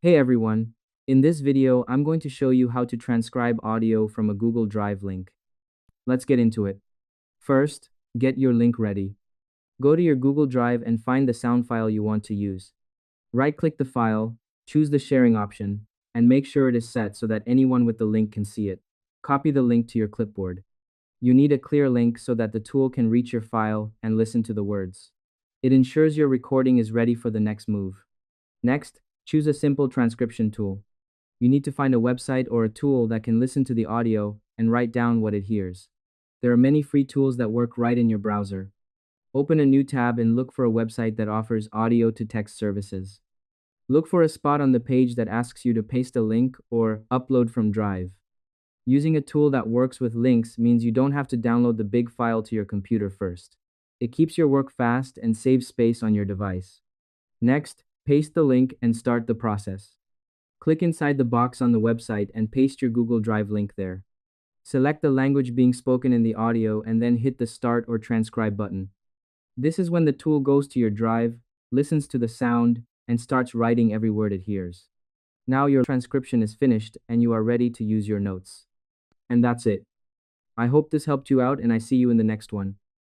Hey everyone, in this video I'm going to show you how to transcribe audio from a Google Drive link. Let's get into it. First, get your link ready. Go to your Google Drive and find the sound file you want to use. Right-click the file, choose the sharing option, and make sure it is set so that anyone with the link can see it. Copy the link to your clipboard. You need a clear link so that the tool can reach your file and listen to the words. It ensures your recording is ready for the next move. Next, choose a simple transcription tool. You need to find a website or a tool that can listen to the audio and write down what it hears. There are many free tools that work right in your browser. Open a new tab and look for a website that offers audio to text services. Look for a spot on the page that asks you to paste a link or upload from Drive. Using a tool that works with links means you don't have to download the big file to your computer first. It keeps your work fast and saves space on your device. Next, paste the link and start the process. Click inside the box on the website and paste your Google Drive link there. Select the language being spoken in the audio and then hit the Start or Transcribe button. This is when the tool goes to your drive, listens to the sound, and starts writing every word it hears. Now your transcription is finished and you are ready to use your notes. And that's it. I hope this helped you out and I see you in the next one.